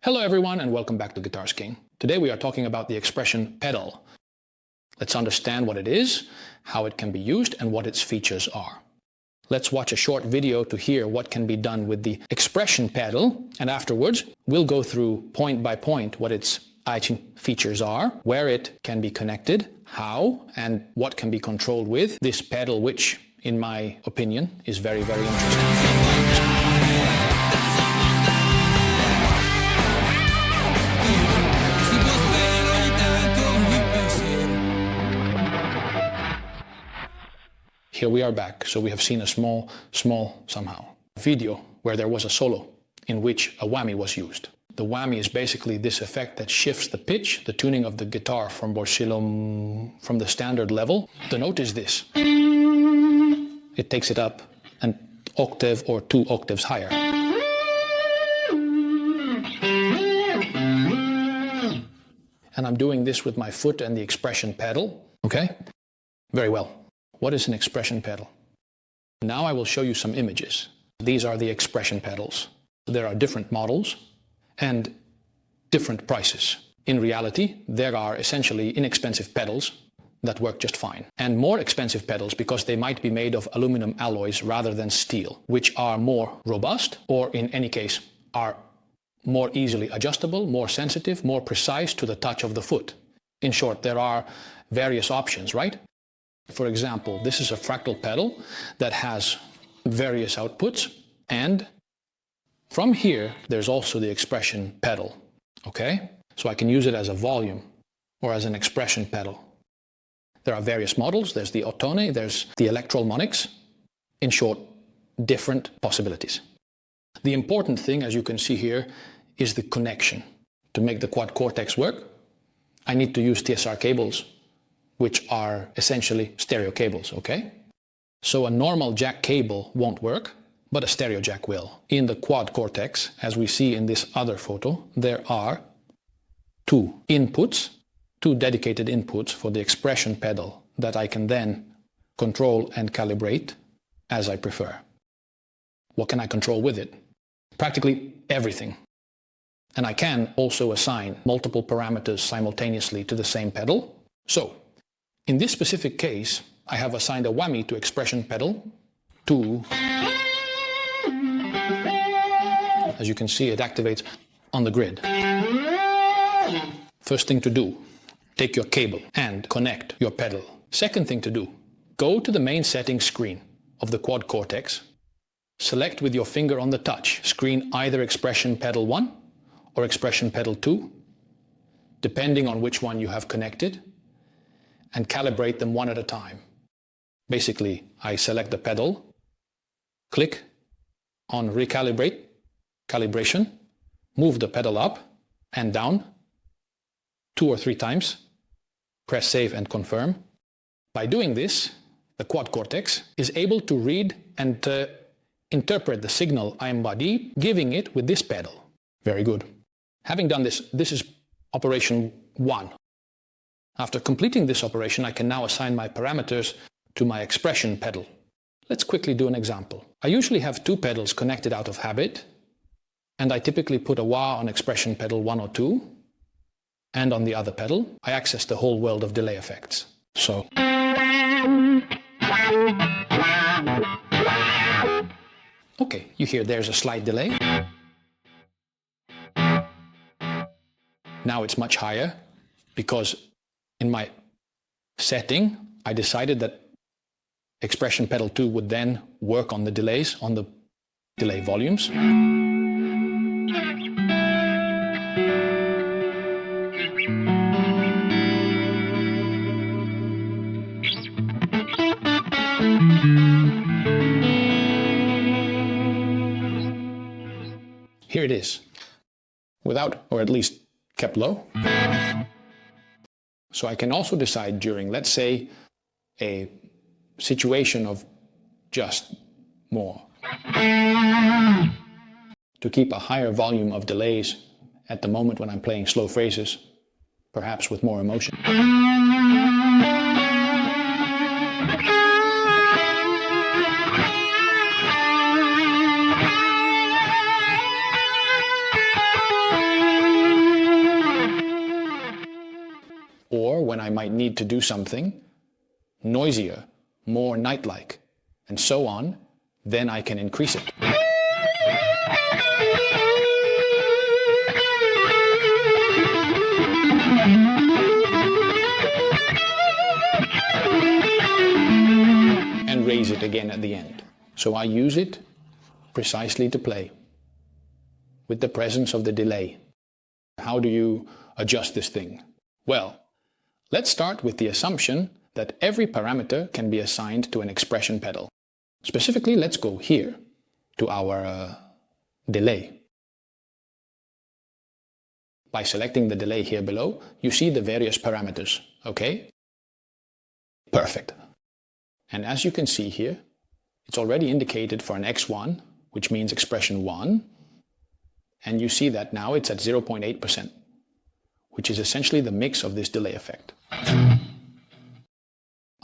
Hello everyone and welcome back to Guitars King. Today we are talking about the expression pedal. Let's understand what it is, how it can be used and what its features are. Let's watch a short video to hear what can be done with the expression pedal, and afterwards we'll go through point by point what its features are, where it can be connected, how and what can be controlled with this pedal, which in my opinion is very interesting. Here we are back, so we have seen a small video where there was a solo in which a whammy was used. The whammy is basically this effect that shifts the pitch, the tuning of the guitar from the standard level. The note is this. It takes it up an octave or 2 octaves higher. And I'm doing this with my foot and the expression pedal, okay? Very well. What is an expression pedal? Now I will show you some images. These are the expression pedals. There are different models and different prices. In reality, there are essentially inexpensive pedals that work just fine, and more expensive pedals because they might be made of aluminum alloys rather than steel, which are more robust, or in any case are more easily adjustable, more sensitive, more precise to the touch of the foot. In short, there are various options, right? For example, this is a fractal pedal that has various outputs, and from here there's also the expression pedal, okay? So I can use it as a volume or as an expression pedal. There are various models. There's the Ottone, there's the Electrolmonics. In short, different possibilities. The important thing, as you can see here, is the connection. To make the Quad Cortex work, I need to use TSR cables, which are essentially stereo cables, okay? So a normal jack cable won't work, but a stereo jack will. In the Quad Cortex, as we see in this other photo, there are two dedicated inputs for the expression pedal that I can then control and calibrate as I prefer. What can I control with it? Practically everything. And I can also assign multiple parameters simultaneously to the same pedal. So, in this specific case, I have assigned a whammy to expression pedal 2. As you can see, it activates on the grid. First thing to do, take your cable and connect your pedal. Second thing to do, go to the main settings screen of the Quad Cortex, select with your finger on the touch screen either expression pedal 1 or expression pedal 2, depending on which one you have connected, and calibrate them one at a time. Basically, I select the pedal, click on calibration, move the pedal up and down 2 or 3 times, press save and confirm. By doing this, the Quad Cortex is able to read and interpret the signal I embody, giving it with this pedal. Very good. Having done this, this is operation 1. After completing this operation, I can now assign my parameters to my expression pedal. Let's quickly do an example. I usually have 2 pedals connected out of habit, and I typically put a wah on expression pedal 1 or 2, and on the other pedal, I access the whole world of delay effects. So. Okay, you hear there's a slight delay. Now it's much higher because in my setting, I decided that expression pedal 2 would then work on the delays, on the delay volumes. Here it is, without, or at least kept low. So I can also decide during, let's say, a situation of just more, to keep a higher volume of delays at the moment when I'm playing slow phrases, perhaps with more emotion. I might need to do something noisier, more night-like, and so on, then I can increase it. And raise it again at the end. So I use it precisely to play with the presence of the delay. How do you adjust this thing? Well, let's start with the assumption that every parameter can be assigned to an expression pedal. Specifically, let's go here to our delay. By selecting the delay here below, you see the various parameters, okay? Perfect. And as you can see here, it's already indicated for an x1, which means expression 1, and you see that now it's at 0.8%, which is essentially the mix of this delay effect.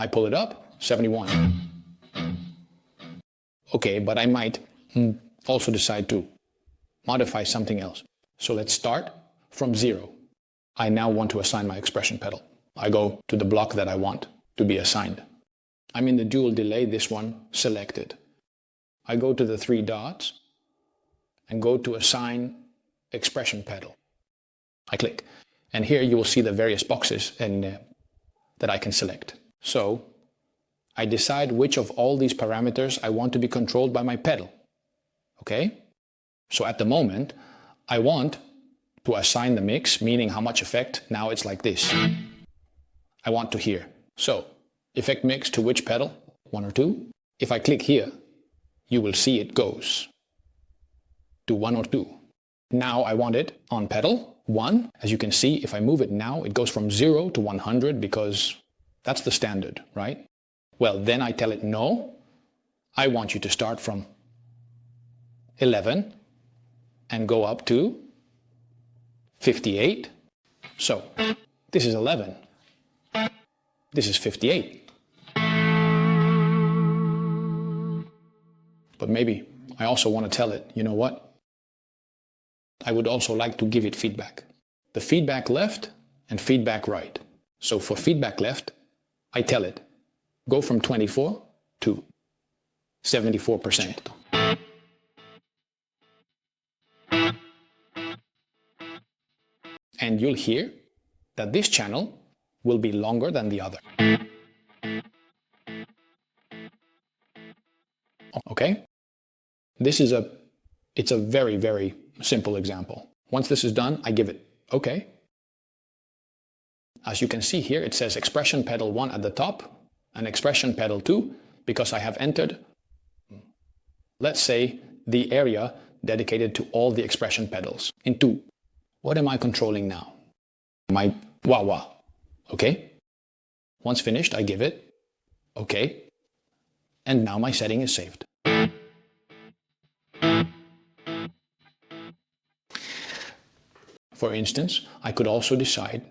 I pull it up, 71. Okay, but I might also decide to modify something else. So let's start from 0. I now want to assign my expression pedal. I go to the block that I want to be assigned. I'm in the dual delay, this one selected. I go to the 3 dots and go to assign expression pedal. I click, and here you will see the various boxes that I can select. So I decide which of all these parameters I want to be controlled by my pedal. Okay? So at the moment, I want to assign the mix, meaning how much effect. Now it's like this. I want to hear. So effect mix to which pedal? 1 or 2. If I click here, you will see it goes to 1 or 2. Now I want it on pedal 1. As you can see, if I move it now, it goes from 0 to 100 because that's the standard, right? Well, then I tell it, no, I want you to start from 11 and go up to 58. So this is 11. This is 58. But maybe I also want to tell it, you know what? I would also like to give it feedback. The feedback left and feedback right. So for feedback left, I tell it, go from 24 to 74%. And you'll hear that this channel will be longer than the other. Okay? It's a very, very simple example. Once this is done, I give it OK. As you can see here, it says expression pedal 1 at the top and expression pedal 2 because I have entered, let's say, the area dedicated to all the expression pedals in 2. What am I controlling now? My wah-wah. Okay? Once finished, I give it OK. And now my setting is saved. For instance, I could also decide,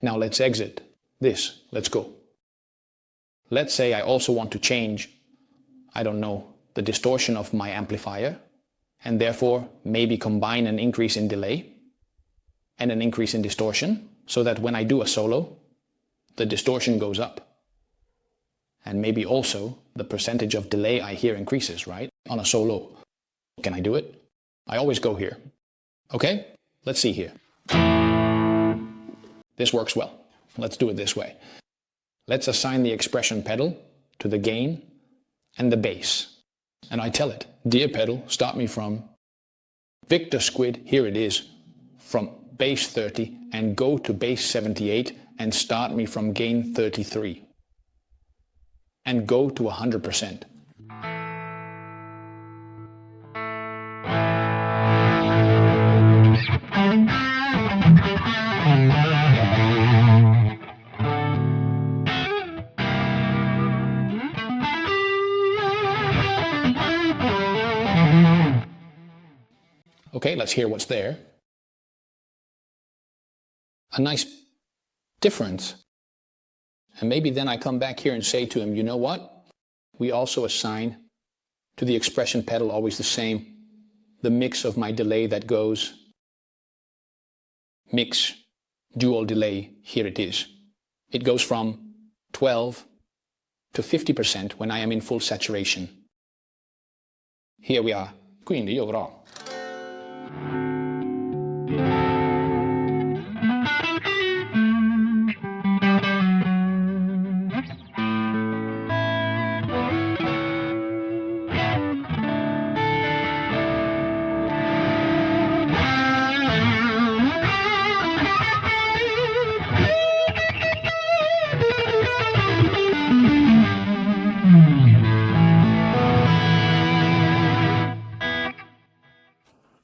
now let's exit this, let's go. Let's say I also want to change, I don't know, the distortion of my amplifier, and therefore maybe combine an increase in delay and an increase in distortion, so that when I do a solo, the distortion goes up. And maybe also the percentage of delay I hear increases, right? On a solo. Can I do it? I always go here. Okay? Let's see here. This works well. Let's do it this way. Let's assign the expression pedal to the gain and the bass. And I tell it, dear pedal, start me from Victor Squid, here it is, from bass 30 and go to bass 78 and start me from gain 33. And go to 100%. Okay, let's hear what's there. A nice difference. And maybe then I come back here and say to him, you know what? We also assign to the expression pedal always the same, the mix of my delay that goes, mix, dual delay, here it is. It goes from 12 to 50% when I am in full saturation. Here we are. Quindi io avrò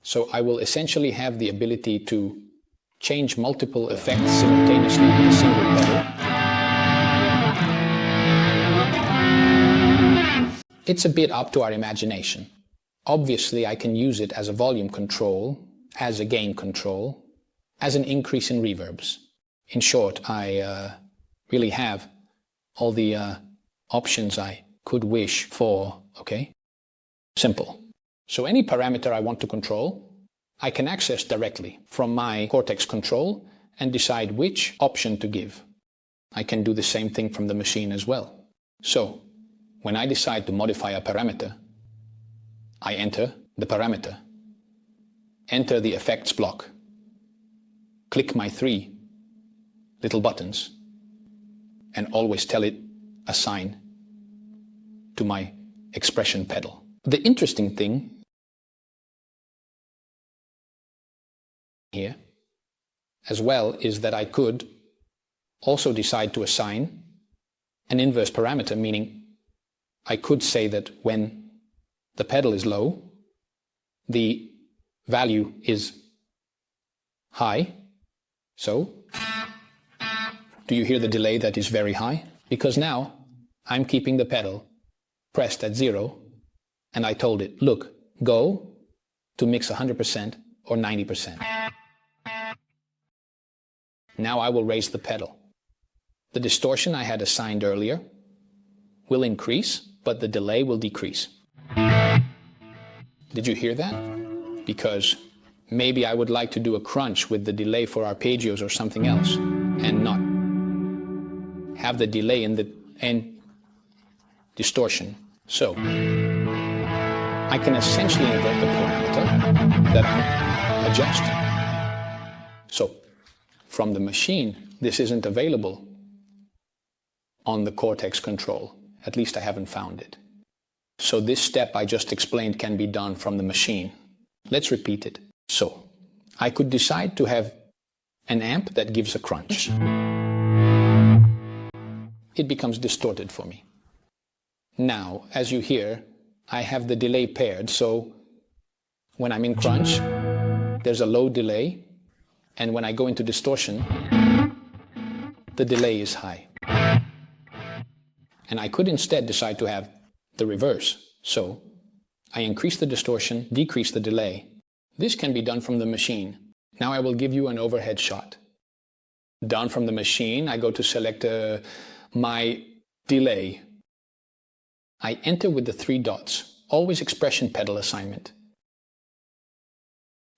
So I will essentially have the ability to change multiple effects simultaneously with a single pedal. It's a bit up to our imagination. Obviously, I can use it as a volume control, as a gain control, as an increase in reverbs. In short, I really have all the options I could wish for, okay? Simple. So any parameter I want to control, I can access directly from my Cortex control and decide which option to give. I can do the same thing from the machine as well. So, when I decide to modify a parameter, I enter the parameter, enter the effects block, click my 3 little buttons, and always tell it assign to my expression pedal. The interesting thing here as well is that I could also decide to assign an inverse parameter, meaning I could say that when the pedal is low, the value is high. So, do you hear the delay that is very high? Because now I'm keeping the pedal pressed at 0, and I told it, look, go to mix 100% or 90%. Now I will raise the pedal. The distortion I had assigned earlier will increase, but the delay will decrease. Did you hear that? Because maybe I would like to do a crunch with the delay for arpeggios or something else, and not have the delay in the end distortion. So, I can essentially invert the parameter that I'm adjusting. So, from the machine, this isn't available on the Cortex control. At least I haven't found it. So this step I just explained can be done from the machine. Let's repeat it. So, I could decide to have an amp that gives a crunch. It becomes distorted for me. Now, as you hear, I have the delay paired, so when I'm in crunch, there's a low delay, and when I go into distortion, the delay is high. And I could instead decide to have the reverse. So I increase the distortion, decrease the delay. This can be done from the machine. Now I will give you an overhead shot. Done from the machine, I go to select my delay. I enter with the 3 dots, always expression pedal assignment.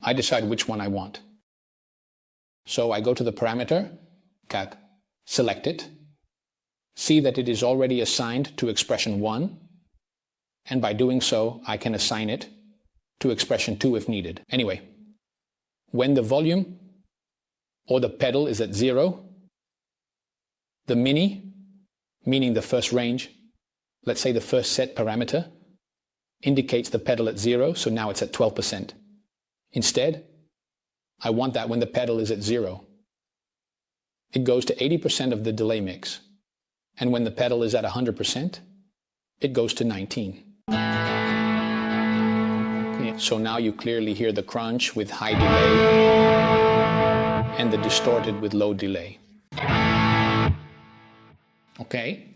I decide which one I want. So I go to the parameter, select it, see that it is already assigned to expression 1, and by doing so, I can assign it to expression 2 if needed. Anyway, when the volume or the pedal is at 0, the mini, meaning the first range, let's say the first set parameter, indicates the pedal at 0, so now it's at 12%. Instead, I want that when the pedal is at 0. It goes to 80% of the delay mix. And when the pedal is at 100%, it goes to 19. So now you clearly hear the crunch with high delay and the distorted with low delay. Okay?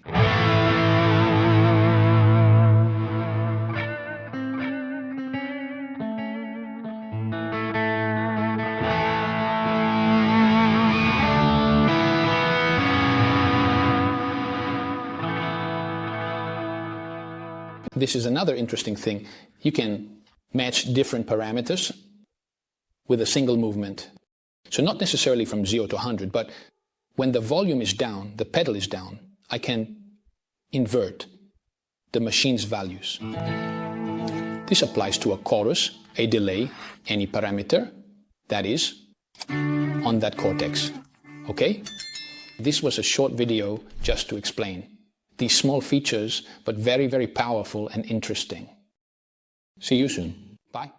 This is another interesting thing. You can match different parameters with a single movement. So not necessarily from 0 to 100, but when the volume is down, the pedal is down, I can invert the machine's values. This applies to a chorus, a delay, any parameter that is on that cortex. Okay? This was a short video just to explain these small features, but very, very powerful and interesting. See you soon. Bye.